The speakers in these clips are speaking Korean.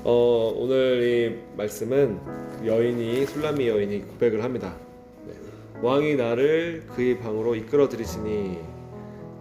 오늘 이 말씀은 술람미 여인이 고백을 합니다. 네. 왕이 나를 그의 방으로 이끌어 들이시니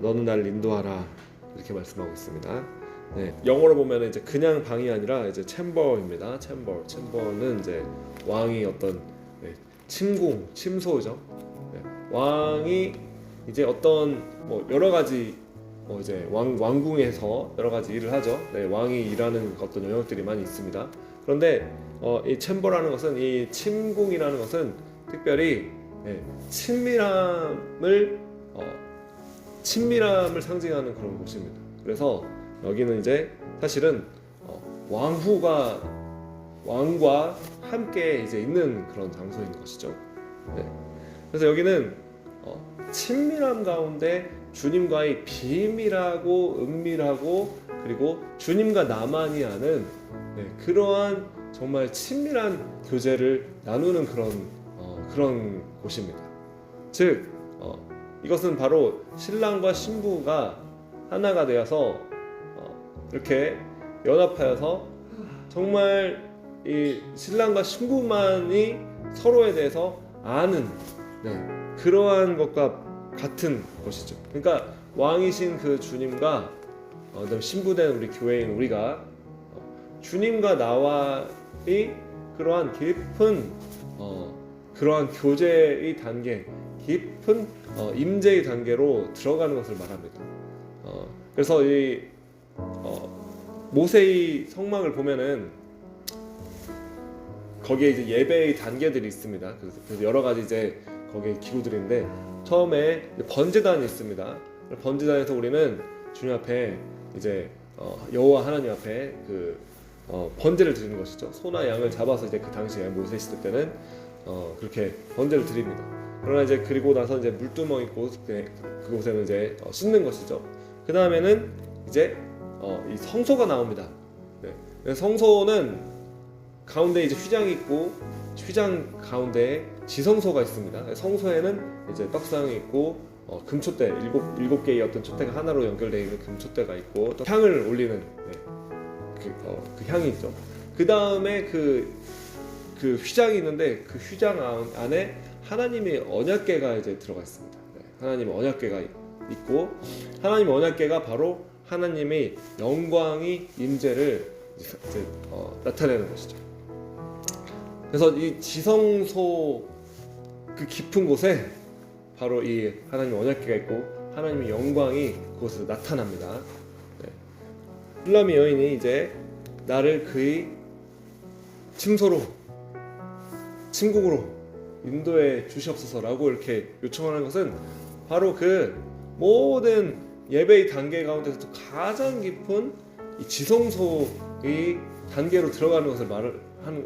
너는 나를 인도하라, 이렇게 말씀하고 있습니다. 네. 영어로 보면 이제 그냥 방이 아니라 이제 챔버입니다. 챔버는 이제 왕이 어떤 침소죠. 네. 왕이 이제 어떤 여러 가지 이제 왕궁에서 여러 가지 일을 하죠. 네, 왕이 일하는 어떤 영역들이 많이 있습니다. 그런데 이 챔버라는 것은, 이 침궁이라는 것은 특별히 친밀함을 상징하는 그런 곳입니다. 그래서 여기는 이제 사실은 왕과 함께 이제 있는 그런 장소인 것이죠. 네. 그래서 여기는 친밀함 가운데 주님과의 비밀하고 은밀하고 그리고 주님과 나만이 아는 그러한 정말 친밀한 교제를 나누는 그런 곳입니다. 즉 이것은 바로 신랑과 신부가 하나가 되어서 이렇게 연합하여서 정말 이 신랑과 신부만이 서로에 대해서 아는 그러한 것과 같은 것이죠. 그러니까 왕이신 그 주님과 신부된 우리 교회인 우리가 주님과 나와의 그러한 깊은 그러한 교제의 단계, 깊은 임재의 단계로 들어가는 것을 말합니다. 그래서 이 모세의 성막을 보면은 거기에 이제 예배의 단계들이 있습니다. 그래서 여러 가지 이제 거기에 기구들인데, 처음에 번제단이 있습니다. 번제단에서 우리는 주님 앞에 이제 여호와 하나님 앞에 그 번제를 드리는 것이죠. 소나 양을 잡아서 이제 그 당시에 모세 시대 때는 그렇게 번제를 드립니다. 그러나 이제 그리고 나서 이제 물두멍 있고 그곳에는 이제 씻는 것이죠. 그 다음에는 이제 이 성소가 나옵니다. 네. 성소는 가운데 이제 휘장이 있고, 휘장 가운데 지성소가 있습니다. 성소에는 이제 떡상이 있고 금촛대 일곱 개의 어떤 촛대가 하나로 연결되어 있는 금촛대가 있고, 또 향을 올리는 그 향이 있죠. 그 다음에 그 휘장이 있는데, 그 휘장 안에 하나님의 언약궤가 이제 들어가 있습니다. 하나님의 언약궤가 있고, 하나님의 언약궤가 바로 하나님의 영광이 임재를 이제 나타내는 것이죠. 그래서 이 지성소 그 깊은 곳에 바로 이 하나님의 언약궤가 있고 하나님의 영광이 그곳에서 나타납니다. 술람미 여인이 이제 나를 그의 침궁으로 인도해 주시옵소서라고 이렇게 요청하는 것은 바로 그 모든 예배의 단계 가운데서도 가장 깊은 이 지성소의 단계로 들어가는 것을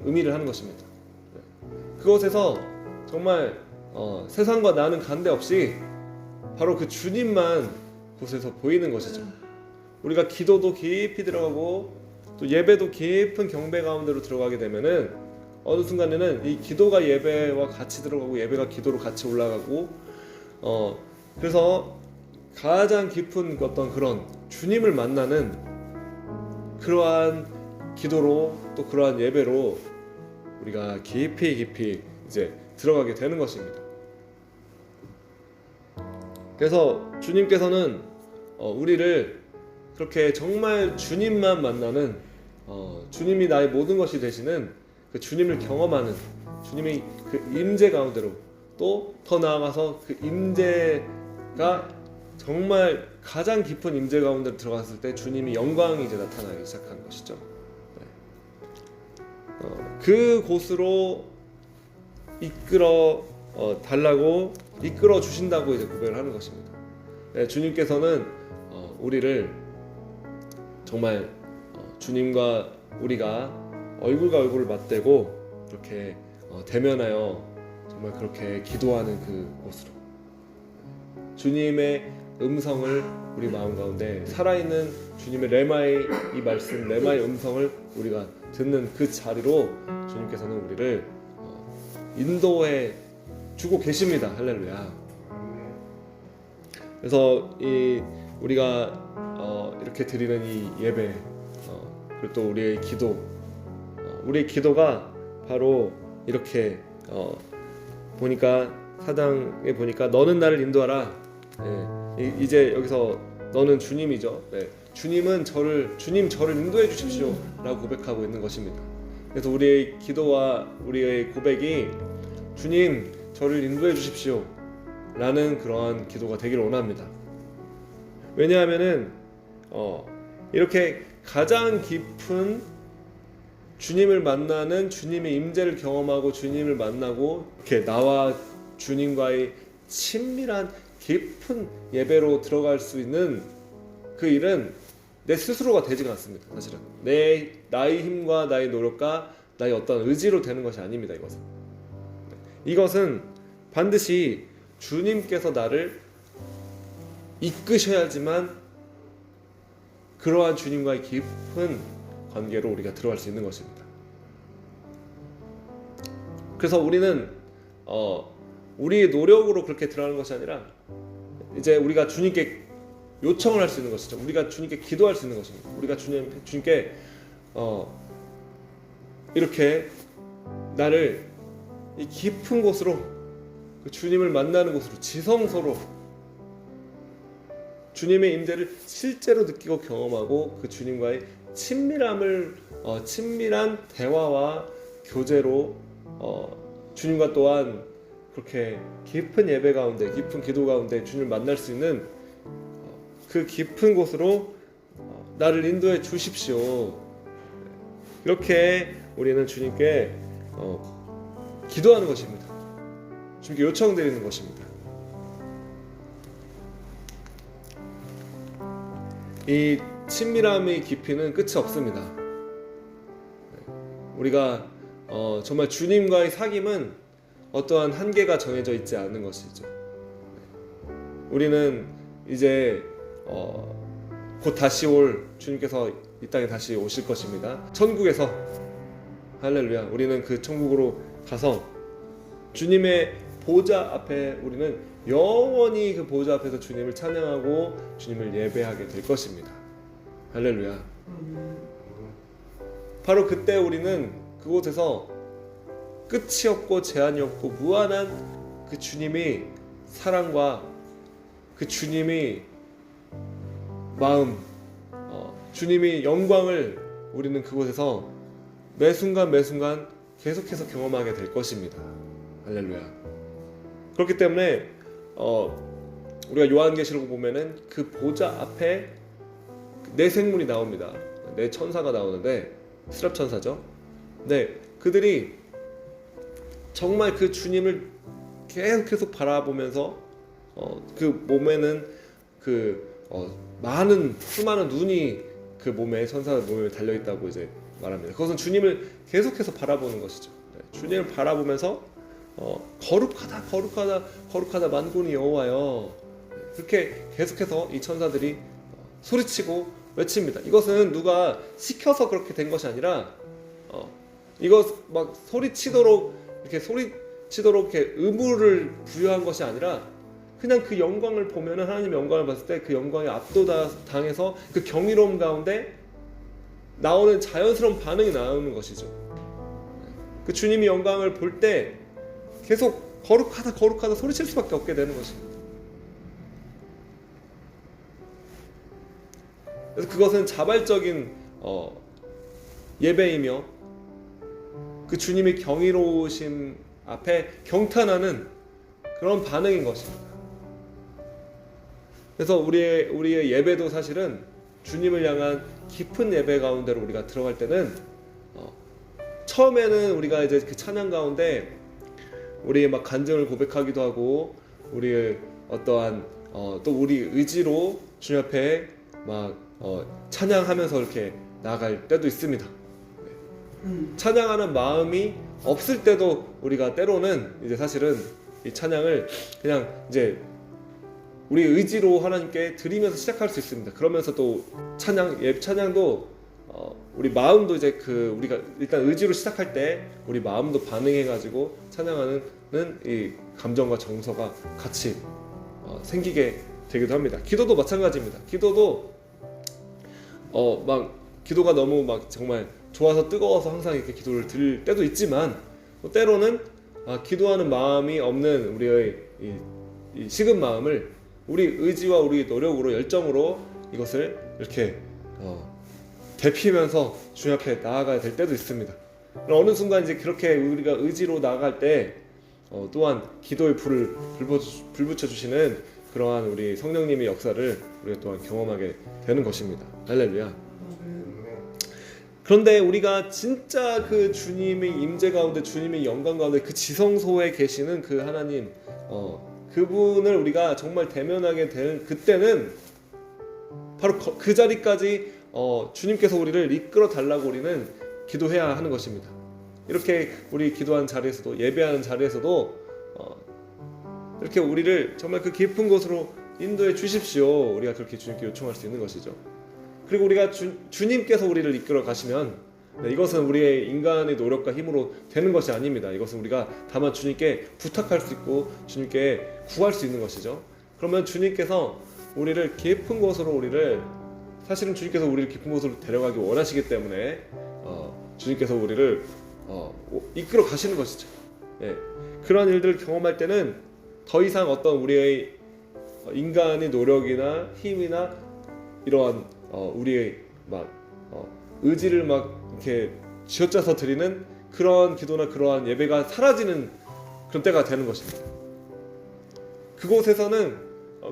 의미를 하는 것입니다. 그곳에서 정말 세상과 나는 관계없이 바로 그 주님만 그곳에서 보이는 것이죠. 우리가 기도도 깊이 들어가고 또 예배도 깊은 경배 가운데로 들어가게 되면은 어느 순간에는 이 기도가 예배와 같이 들어가고 예배가 기도로 같이 올라가고 그래서 가장 깊은 어떤 그런 주님을 만나는 그러한 기도로 또 그러한 예배로 우리가 깊이 이제 들어가게 되는 것입니다. 그래서 주님께서는 우리를 그렇게 정말 주님만 만나는 주님이 나의 모든 것이 되시는 그 주님을 경험하는 주님의 그 임재 가운데로, 또 더 나아가서 그 임재가 정말 가장 깊은 임재 가운데로 들어갔을 때 주님이 영광이 이제 나타나기 시작하는 것이죠. 그 곳으로 이끌어 달라고 이끌어 주신다고 이제 고백을 하는 것입니다. 주님께서는 우리를 정말 주님과 우리가 얼굴과 얼굴을 맞대고 그렇게 대면하여 정말 그렇게 기도하는 그 곳으로, 주님의 음성을 우리 마음 가운데 살아있는 주님의 레마의 이 말씀, 레마의 음성을 우리가 듣는 그 자리로 주님께서는 우리를 인도해 주고 계십니다. 할렐루야. 그래서 우리가 이렇게 드리는 이 예배, 그리고 또 우리의 기도, 우리의 기도가 바로 이렇게 보니까 4장에 보니까 너는 나를 인도하라. 이제 여기서 너는 주님이죠. 주님 저를 인도해 주십시오 라고 고백하고 있는 것입니다. 그래서 우리의 기도와 우리의 고백이 주님 저를 인도해 주십시오 라는 그러한 기도가 되기를 원합니다. 왜냐하면은 이렇게 가장 깊은 주님을 만나는 주님의 임재를 경험하고 주님을 만나고 이렇게 나와 주님과의 친밀한 깊은 예배로 들어갈 수 있는 그 일은 내 스스로가 되지가 않습니다. 사실은 나의 힘과 나의 노력과 나의 어떤 의지로 되는 것이 아닙니다. 이것은 반드시 주님께서 나를 이끄셔야지만 그러한 주님과의 깊은 관계로 우리가 들어갈 수 있는 것입니다. 그래서 우리는 우리의 노력으로 그렇게 들어가는 것이 아니라 이제 우리가 주님께 요청을 할 수 있는 것이죠. 우리가 주님께 기도할 수 있는 것입니다. 우리가 주님께 이렇게 나를 이 깊은 곳으로 그 주님을 만나는 곳으로 지성소로 주님의 임재를 실제로 느끼고 경험하고 그 주님과의 친밀한 대화와 교제로 주님과 또한 그렇게 깊은 예배 가운데 깊은 기도 가운데 주님을 만날 수 있는 그 깊은 곳으로 나를 인도해 주십시오. 이렇게 우리는 주님께 기도하는 것입니다. 주님께 요청드리는 것입니다. 이 친밀함의 깊이는 끝이 없습니다. 우리가 정말 주님과의 사귐은 어떠한 한계가 정해져 있지 않은 것이죠. 우리는 이제 곧 다시 올 주님께서 이 땅에 다시 오실 것입니다. 천국에서 할렐루야, 우리는 그 천국으로 가서 주님의 보좌 앞에 우리는 영원히 그 보좌 앞에서 주님을 찬양하고 주님을 예배하게 될 것입니다. 할렐루야. 바로 그때 우리는 그곳에서 끝이 없고 제한이 없고 무한한 그 주님이 사랑과 그 주님이 마음, 주님이 영광을 우리는 그곳에서 매 순간 계속해서 경험하게 될 것입니다. 할렐루야. 그렇기 때문에 우리가 요한계시록 보면은 그 보좌 앞에 네 생물이 나옵니다. 네 천사가 나오는데 스랍 천사죠. 네, 그들이 정말 그 주님을 계속 바라보면서 그 몸에는 수많은 눈이 그 몸에 천사 몸에 달려 있다고 이제 말합니다. 그것은 주님을 계속해서 바라보는 것이죠. 네, 주님을 바라보면서 거룩하다 만군의 여호와여, 그렇게 계속해서 이 천사들이 소리치고 외칩니다. 이것은 누가 시켜서 그렇게 된 것이 아니라 이것 막 소리치도록 이렇게 의무를 부여한 것이 아니라 그냥 그 영광을 보면은 하나님의 영광을 봤을 때 그 영광에 압도당해서 그 경이로움 가운데 나오는 자연스러운 반응이 나오는 것이죠. 그 주님이 영광을 볼 때 계속 거룩하다 소리칠 수밖에 없게 되는 것입니다. 그래서 그것은 자발적인 예배이며 그 주님의 경이로우심 앞에 경탄하는 그런 반응인 것입니다. 그래서 우리의 예배도 사실은 주님을 향한 깊은 예배 가운데로 우리가 들어갈 때는 처음에는 우리가 이제 그 찬양 가운데 우리의 막 간증을 고백하기도 하고 우리의 어떠한 또 우리 의지로 주님 앞에 막 찬양하면서 이렇게 나아갈 때도 있습니다. 찬양하는 마음이 없을 때도 우리가 때로는 이제 사실은 이 찬양을 그냥 이제 우리 의지로 하나님께 드리면서 시작할 수 있습니다. 그러면서 또 찬양도 우리 마음도 이제 우리가 일단 의지로 시작할 때 우리 마음도 반응해가지고 찬양하는 이 감정과 정서가 같이 생기게 되기도 합니다. 기도도 마찬가지입니다. 기도도 기도가 너무 막 정말 좋아서 뜨거워서 항상 이렇게 기도를 드릴 때도 있지만 또 때로는 기도하는 마음이 없는 우리의 이 식은 마음을 우리 의지와 우리 노력으로 열정으로 이것을 이렇게 데피면서 주님 앞에 나아가야 될 때도 있습니다. 어느 순간 이제 그렇게 우리가 의지로 나아갈 때 또한 기도의 불을 불붙여 주시는 그러한 우리 성령님의 역사를 우리가 또한 경험하게 되는 것입니다. 할렐루야. 그런데 우리가 진짜 그 주님의 임재 가운데, 주님의 영광 가운데, 그 지성소에 계시는 그 하나님, 그분을 우리가 정말 대면하게 되는 그때는 바로 그 자리까지 주님께서 우리를 이끌어 달라고 우리는 기도해야 하는 것입니다. 이렇게 우리 기도하는 자리에서도, 예배하는 자리에서도 이렇게 우리를 정말 그 깊은 곳으로 인도해 주십시오. 우리가 그렇게 주님께 요청할 수 있는 것이죠. 그리고 우리가 주님께서 우리를 이끌어 가시면 이것은 우리의 인간의 노력과 힘으로 되는 것이 아닙니다. 이것은 우리가 다만 주님께 부탁할 수 있고 주님께 구할 수 있는 것이죠. 그러면 주님께서 우리를 깊은 곳으로 사실은 주님께서 우리를 깊은 곳으로 데려가기 원하시기 때문에 주님께서 우리를 이끌어 가시는 것이죠. 예. 그런 일들을 경험할 때는 더 이상 어떤 우리의 인간의 노력이나 힘이나 이러한 우리의 의지를 이렇게 쥐어짜서 드리는 그런 기도나 그러한 예배가 사라지는 그런 때가 되는 것입니다. 그곳에서는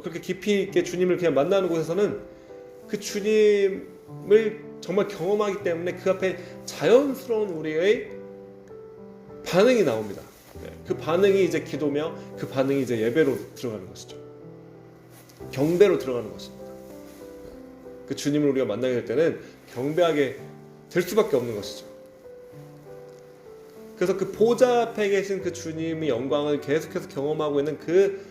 그렇게 깊이 있게 주님을 그냥 만나는 곳에서는 그 주님을 정말 경험하기 때문에 그 앞에 자연스러운 우리의 반응이 나옵니다. 그 반응이 이제 기도며 그 반응이 이제 예배로 들어가는 것이죠. 경배로 들어가는 것입니다. 그 주님을 우리가 만나게 될 때는 경배하게 될 수밖에 없는 것이죠. 그래서 그 보좌 앞에 계신 그 주님의 영광을 계속해서 경험하고 있는 그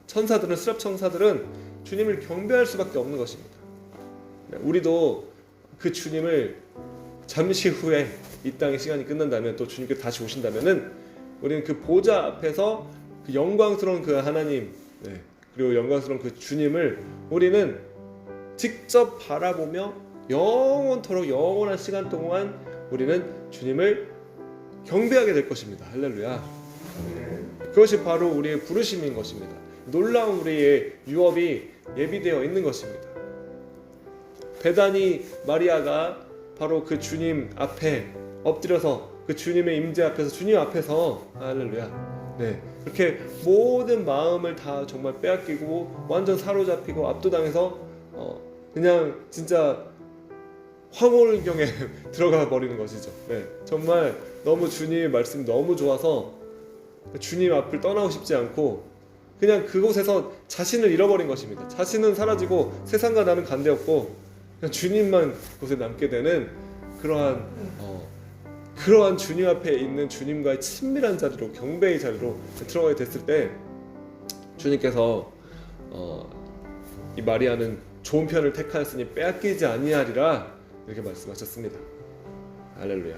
천사들은, 수렵 천사들은 주님을 경배할 수밖에 없는 것입니다. 우리도 그 주님을 잠시 후에 이 땅의 시간이 끝난다면, 또 주님께 다시 오신다면은 우리는 그 보좌 앞에서 그 영광스러운 그 하나님, 그리고 영광스러운 그 주님을 우리는 직접 바라보며 영원토록 영원한 시간 동안 우리는 주님을 경배하게 될 것입니다. 할렐루야. 그것이 바로 우리의 부르심인 것입니다. 놀라운 우리의 유업이 예비되어 있는 것입니다. 베다니 마리아가 바로 그 주님 앞에 엎드려서 그 주님의 임재 앞에서, 주님 앞에서, 할렐루야, 그렇게 모든 마음을 다 정말 빼앗기고 완전 사로잡히고 압도당해서 그냥 진짜 황홀경에 들어가 버리는 것이죠. 정말 너무 주님의 말씀이 너무 좋아서 주님 앞을 떠나고 싶지 않고 그냥 그곳에서 자신을 잃어버린 것입니다. 자신은 사라지고 세상과 나는 관계없고 그냥 주님만 곳에 남게 되는 그러한 주님 앞에 있는 주님과의 친밀한 자리로, 경배의 자리로 들어가게 됐을 때 주님께서 이 마리아는 좋은 편을 택하였으니 빼앗기지 아니하리라 이렇게 말씀하셨습니다. 할렐루야.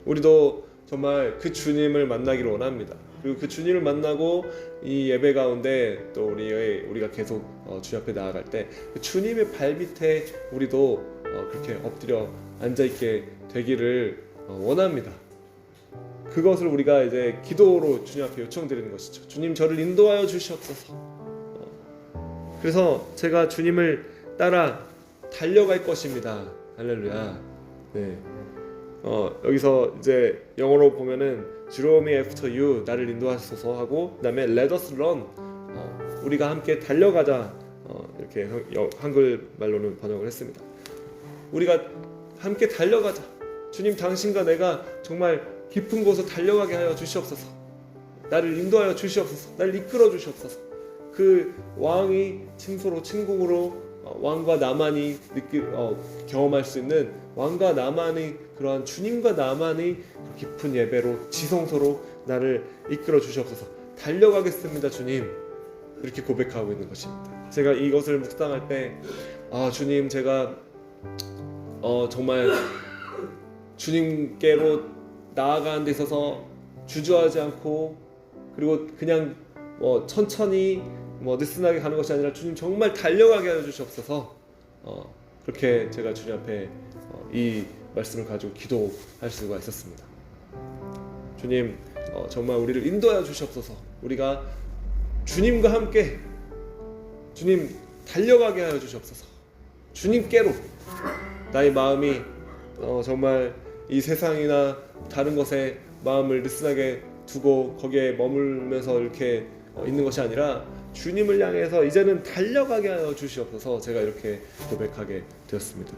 우리도 정말 그 주님을 만나기를 원합니다. 그리고 그 주님을 만나고 이 예배 가운데 또 우리가 계속 주님 앞에 나아갈 때 그 주님의 발밑에 우리도 그렇게 엎드려 앉아있게 되기를 원합니다. 그것을 우리가 이제 기도로 주님 앞에 요청드리는 것이죠. 주님, 저를 인도하여 주시옵소서. 그래서 제가 주님을 따라 달려갈 것입니다. 할렐루야. 여기서 이제 영어로 보면은 Draw me after you, 나를 인도하소서 하고, 그다음에 Let us run, 우리가 함께 달려가자, 이렇게 한글 말로는 번역을 했습니다. 우리가 함께 달려가자. 주님, 당신과 내가 정말 깊은 곳을 달려가게 하여 주시옵소서. 나를 인도하여 주시옵소서. 나를 이끌어 주시옵소서. 그 왕이 침공으로 왕과 나만이 경험할 수 있는 왕과 나만의 그러한 주님과 나만의 깊은 예배로, 지성소로 나를 이끌어 주시옵소서. 달려가겠습니다, 주님. 이렇게 고백하고 있는 것입니다. 제가 이것을 묵상할 때 주님, 제가 정말 주님께로 나아가는 데 있어서 주저하지 않고, 그리고 그냥 천천히 느슨하게 가는 것이 아니라 주님 정말 달려가게 하여 주시옵소서. 그렇게 제가 주님 앞에 이 말씀을 가지고 기도할 수가 있었습니다. 주님, 정말 우리를 인도하여 주시옵소서. 우리가 주님과 함께 주님 달려가게 하여 주시옵소서. 주님께로 나의 마음이 정말 이 세상이나 다른 것에 마음을 느슨하게 두고 거기에 머물면서 이렇게 있는 것이 아니라 주님을 향해서 이제는 달려가게 하여 주시옵소서. 제가 이렇게 고백하게 되었습니다.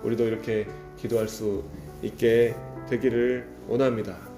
우리도 이렇게 기도할 수 있게 되기를 원합니다.